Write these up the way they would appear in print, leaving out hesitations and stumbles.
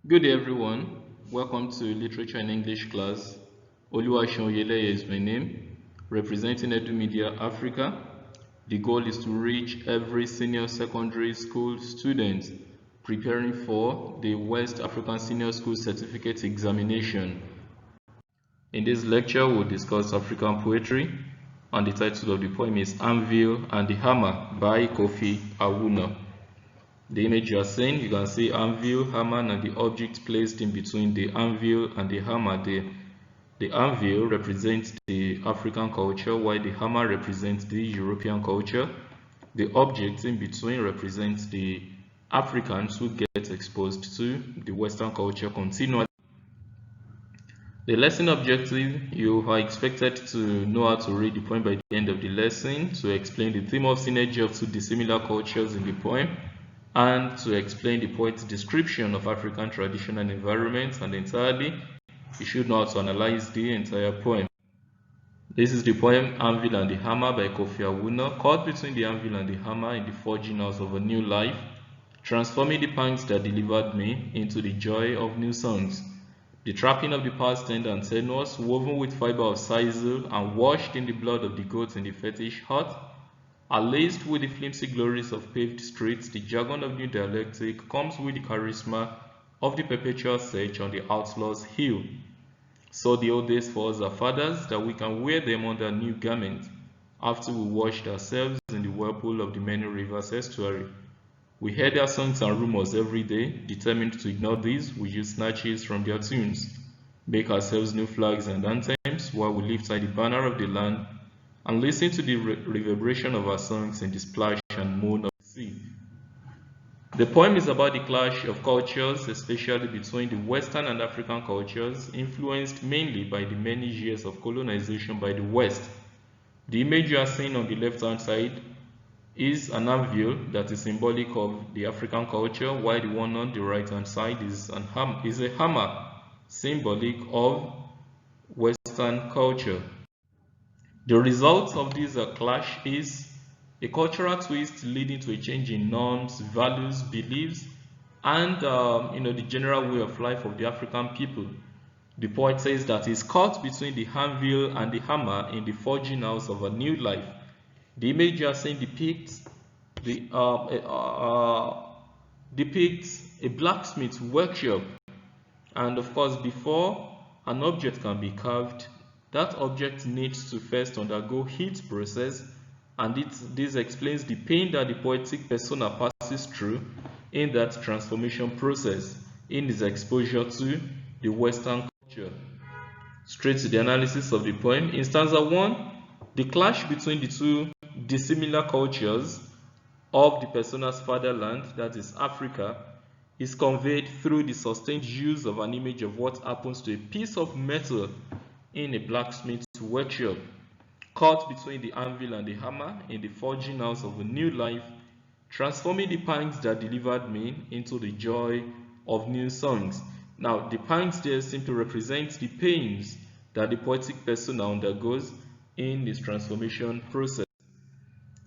Good day, everyone. Welcome to Literature and English class. Oluwaseun Oyeleye is my name, representing Edu Media Africa. The goal is to reach every senior secondary school student preparing for the West African Senior School Certificate Examination. In this lecture, we'll discuss African poetry, and the title of the poem is Anvil and the Hammer by Kofi Awuna. The image you are seeing, you can see anvil, hammer, and the object placed in between the anvil and the hammer. The anvil represents the African culture, while the hammer represents the European culture. The object in between represents the Africans who get exposed to the Western culture continually. The lesson objective, you are expected to know how to read the poem by the end of the lesson, to explain the theme of synergy of two dissimilar cultures in the poem, and to explain the poet's description of African tradition and environment, and entirely, you should know how to analyze the entire poem. This is the poem Anvil and the Hammer by Kofi Awuna, caught between the anvil and the hammer in the forging house of a new life, transforming the pangs that delivered me into the joy of new songs. The trapping of the past tender and tenuous, woven with fiber of sisal and washed in the blood of the goats in the fetish hut, are laced with the flimsy glories of paved streets. The jargon of new dialectic comes with the charisma of the perpetual search on the outlaw's heel. So the old days for us are fathers, that we can wear them under a new garment, after we washed ourselves in the whirlpool of the many rivers estuary. We hear their songs and rumors every day. Determined to ignore these, we use snatches from their tunes, make ourselves new flags and anthems, while we lift high the banner of the land and listen to the reverberation of our songs in the splash and moan of the sea. The poem is about the clash of cultures, especially between the Western and African cultures, influenced mainly by the many years of colonization by the West. The image you are seeing on the left-hand side is an anvil that is symbolic of the African culture, while the one on the right-hand side is a hammer, symbolic of Western culture. The result of this clash is a cultural twist leading to a change in norms, values, beliefs, and the general way of life of the African people. The poet says that he's caught between the anvil and the hammer in the forging house of a new life. The image you are seeing depicts a blacksmith workshop, and of course, before an object can be carved, that object needs to first undergo heat process, and this explains the pain that the poetic persona passes through in that transformation process in his exposure to the Western culture. Straight to the analysis of the poem. In stanza 1, the clash between the two dissimilar cultures of the persona's fatherland, that is Africa, is conveyed through the sustained use of an image of what happens to a piece of metal in a blacksmith's workshop, caught between the anvil and the hammer in the forging house of a new life, transforming the pangs that delivered me into the joy of new songs. Now, the pangs there simply represent the pains that the poetic persona undergoes in this transformation process.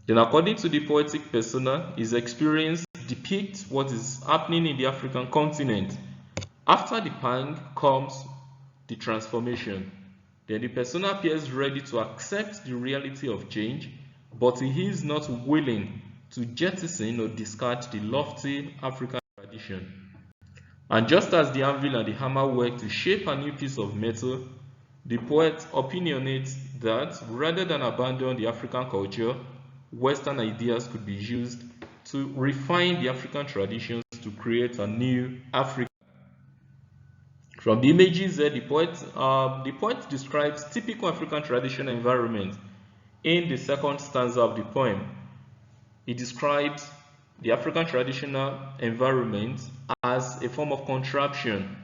Then, according to the poetic persona, his experience depicts what is happening in the African continent. After the pang comes the transformation. Then the persona appears ready to accept the reality of change, but he is not willing to jettison or discard the lofty African tradition. And just as the anvil and the hammer work to shape a new piece of metal, the poet opinionates that rather than abandon the African culture, Western ideas could be used to refine the African traditions to create a new Africa. From the images there, the poet describes typical African traditional environment in the second stanza of the poem. He describes the African traditional environment as a form of contraption,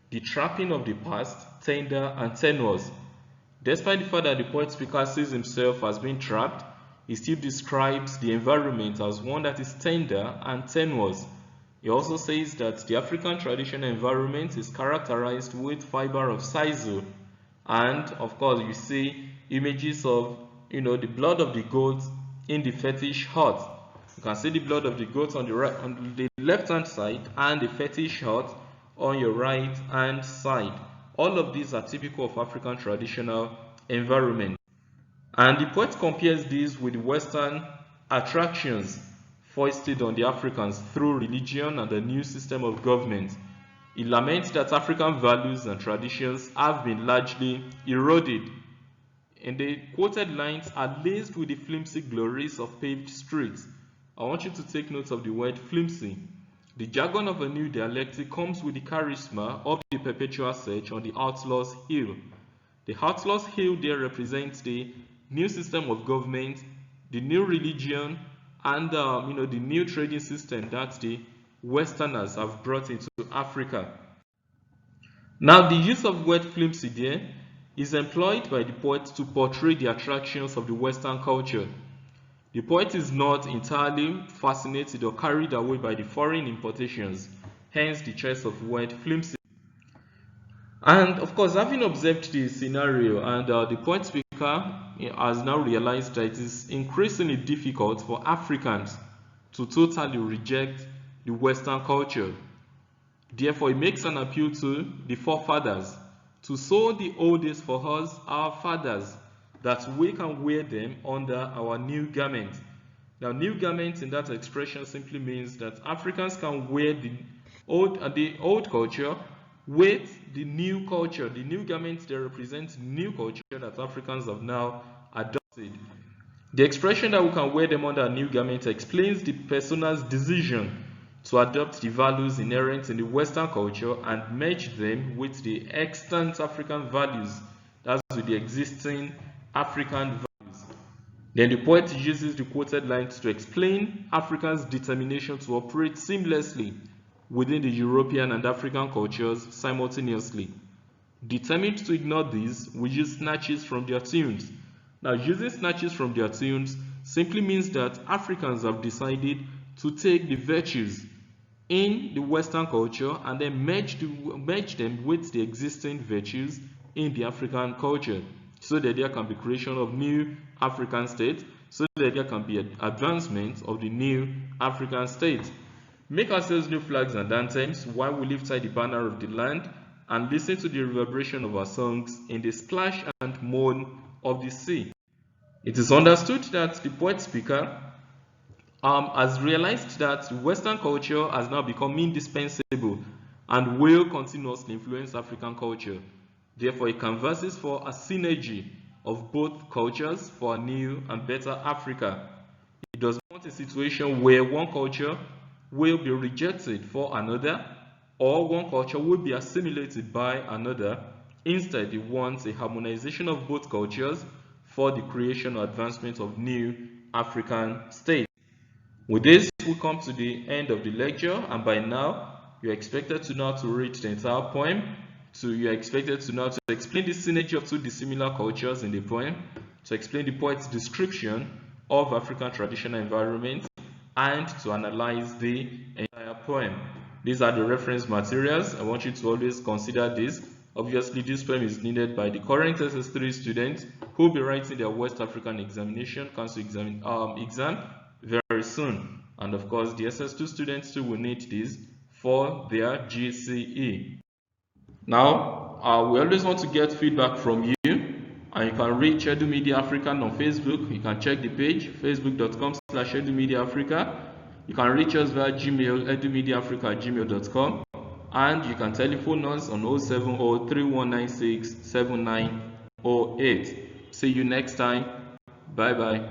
the trapping of the past, tender and tenuous. Despite the fact that the poet speaker sees himself as being trapped, he still describes the environment as one that is tender and tenuous. He also says that the African traditional environment is characterized with fiber of sisal, and of course you see images of the blood of the goat in the fetish hut. You can see the blood of the goat on the left hand side and the fetish hut on your right hand side. All of these are typical of African traditional environment. And the poet compares these with the Western attractions foisted on the Africans through religion and the new system of government. He laments that African values and traditions have been largely eroded. And the quoted lines are laced with the flimsy glories of paved streets. I want you to take note of the word flimsy. The jargon of a new dialectic comes with the charisma of the perpetual search on the outlaw's heel. The outlaw's heel there represents the new system of government, the new religion, and the new trading system that the Westerners have brought into Africa. Now, the use of word flimsy there is employed by the poet to portray the attractions of the Western culture. The poet is not entirely fascinated or carried away by the foreign importations, hence the choice of word flimsy. And of course, having observed the scenario, and the poet speaker has now realized that it is increasingly difficult for Africans to totally reject the Western culture. Therefore, he makes an appeal to the forefathers to sow the old days for us, our fathers, that we can wear them under our new garment. Now, new garment in that expression simply means that Africans can wear the old culture with the new culture. The new garment there represents new culture that Africans have now adopted. The expression that we can wear them under a new garment explains the person's decision to adopt the values inherent in the Western culture and merge them with the extant African values, that's with the existing African values. Then the poet uses the quoted lines to explain Africans' determination to operate seamlessly within the European and African cultures simultaneously. Determined to ignore these, we use snatches from their tunes. Now, using snatches from their tunes simply means that Africans have decided to take the virtues in the Western culture and then merge them with the existing virtues in the African culture, so that there can be creation of new African states, so that there can be an advancement of the new African state. Make ourselves new flags and anthems while we lift high the banner of the land and listen to the reverberation of our songs in the splash and moan of the sea. It is understood that the poet speaker has realized that Western culture has now become indispensable and will continuously influence African culture. Therefore, it canvasses for a synergy of both cultures for a new and better Africa. It does not want a situation where one culture will be rejected for another, or one culture will be assimilated by another. Instead, it wants a harmonization of both cultures for the creation or advancement of new African states. With this, we come to the end of the lecture, and by now, you're expected to know how to read the entire poem. So you're expected to know how to explain the synergy of two dissimilar cultures in the poem, to explain the poet's description of African traditional environment, and to analyze the entire poem. These are the reference materials. I want you to always consider this. Obviously, this poem is needed by the current SS3 students who will be writing their West African examination, council exam very soon. And of course, the SS2 students too will need this for their GCE. Now, we always want to get feedback from you, and you can reach Edu Media Africa on Facebook. You can check the page, facebook.com/EduMediaAfrica. You can reach us via Gmail, edumediaafrica@gmail.com, and you can telephone us on 070-3196-7908. See you next time. Bye bye.